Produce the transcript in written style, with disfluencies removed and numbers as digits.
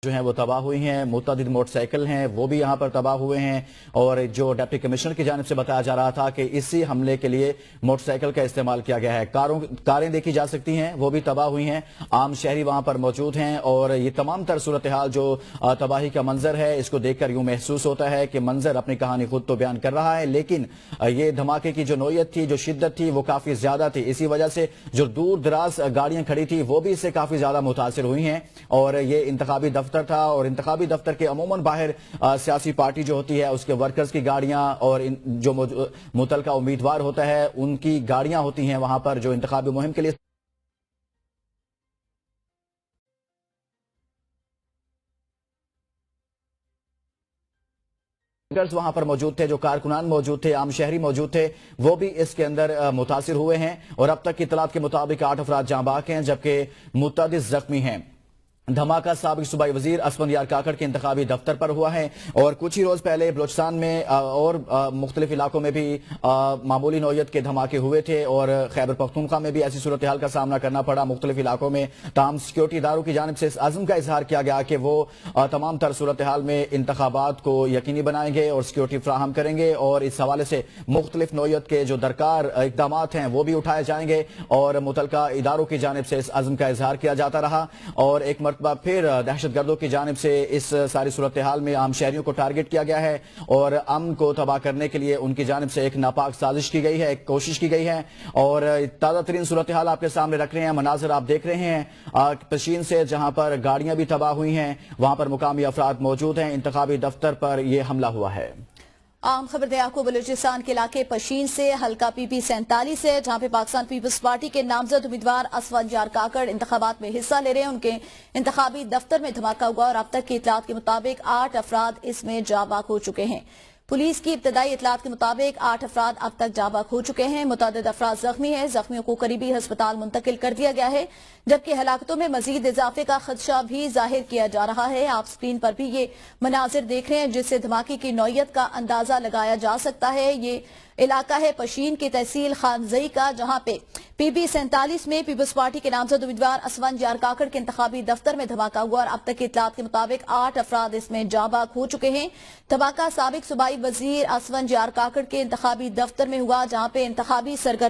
جو ہیں وہ تباہ ہوئی ہیں، متعدد موٹر سائیکل ہیں وہ بھی یہاں پر تباہ ہوئے ہیں، اور جو ڈپٹی کمشنر کی جانب سے بتایا جا رہا تھا کہ اسی حملے کے لیے موٹر سائیکل کا استعمال کیا گیا ہے۔ کاریں دیکھی جا سکتی ہیں وہ بھی تباہ ہوئی ہیں، عام شہری وہاں پر موجود ہیں، اور یہ تمام تر صورتحال جو تباہی کا منظر ہے اس کو دیکھ کر یوں محسوس ہوتا ہے کہ منظر اپنی کہانی خود تو بیان کر رہا ہے، لیکن یہ دھماکے کی جو نوعیت تھی، جو شدت تھی، وہ کافی زیادہ تھی۔ اسی وجہ سے جو دور دراز گاڑیاں کھڑی تھی وہ بھی اس سے کافی زیادہ متاثر ہوئی ہیں، اور یہ انتخابی دفتر تھا، اور انتخابی دفتر کے عموماً باہر سیاسی پارٹی جو ہوتی ہے اس کے ورکرز کی گاڑیاں اور جو متعلقہ امیدوار ہوتا ہے ان کی گاڑیاں ہوتی ہیں وہاں پر جو انتخابی مہم کے لیے وہاں پر موجود تھے، جو کارکنان موجود تھے، عام شہری موجود تھے، وہ بھی اس کے اندر متاثر ہوئے ہیں، اور اب تک کی اطلاعات کے مطابق 8 افراد جاں بحق ہیں جبکہ متعدد زخمی ہیں۔ دھماکہ سابق صوبائی وزیر اسفند یار کاکڑ کے انتخابی دفتر پر ہوا ہے، اور کچھ ہی روز پہلے بلوچستان میں اور مختلف علاقوں میں بھی معمولی نوعیت کے دھماکے ہوئے تھے، اور خیبر پختونخوا میں بھی ایسی صورتحال کا سامنا کرنا پڑا مختلف علاقوں میں۔ تاہم سیکیورٹی اداروں کی جانب سے اس عزم کا اظہار کیا گیا کہ وہ تمام تر صورتحال میں انتخابات کو یقینی بنائیں گے اور سیکیورٹی فراہم کریں گے، اور اس حوالے سے مختلف نوعیت کے جو درکار اقدامات ہیں وہ بھی اٹھائے جائیں گے، اور متعلقہ اداروں کی جانب سے اس عزم کا اظہار کیا جاتا رہا۔ اور ایک مرتبہ پھر دہشت گردوں کی جانب سے اس ساری صورتحال میں عام شہریوں کو ٹارگٹ کیا گیا ہے، اور امن کو تباہ کرنے کے لیے ان کی جانب سے ایک ناپاک سازش کی گئی ہے، ایک کوشش کی گئی ہے، اور تازہ ترین صورتحال آپ کے سامنے رکھ رہے ہیں۔ مناظر آپ دیکھ رہے ہیں پشین سے، جہاں پر گاڑیاں بھی تباہ ہوئی ہیں، وہاں پر مقامی افراد موجود ہیں۔ انتخابی دفتر پر یہ حملہ ہوا ہے۔ عام خبر دے آپ کو بلوچستان کے علاقے پشین سے، حلقہ پی پی 47 سے، جہاں پہ پاکستان پیپلز پارٹی کے نامزد امیدوار اسفند یار کاکڑ انتخابات میں حصہ لے رہے ہیں۔ ان کے انتخابی دفتر میں دھماکہ ہوا، اور اب تک کی اطلاعات کے مطابق 8 افراد اس میں جاں بحق ہو چکے ہیں۔ پولیس کی ابتدائی اطلاعات کے مطابق 8 افراد اب تک جاں بحق ہو چکے ہیں، متعدد افراد زخمی ہیں، زخمیوں کو قریبی ہسپتال منتقل کر دیا گیا ہے، جبکہ ہلاکتوں میں مزید اضافے کا خدشہ بھی ظاہر کیا جا رہا ہے۔ آپ سکرین پر بھی یہ مناظر دیکھ رہے ہیں جس سے دھماکے کی نوعیت کا اندازہ لگایا جا سکتا ہے۔ یہ علاقہ ہے پشین کی تحصیل خانزئی کا، جہاں پہ پی پی 47 میں پیپلز پارٹی کے نامزد امیدوار اسفند یار کاکڑ کے انتخابی دفتر میں دھماکہ ہوا، اور اب تک کی اطلاعات کے مطابق 8 افراد اس میں جاں بحق ہو چکے ہیں۔ دھماکہ سابق صوبائی وزیر اسفند یار کاکڑ کے انتخابی دفتر میں ہوا، جہاں پہ انتخابی سرگرمی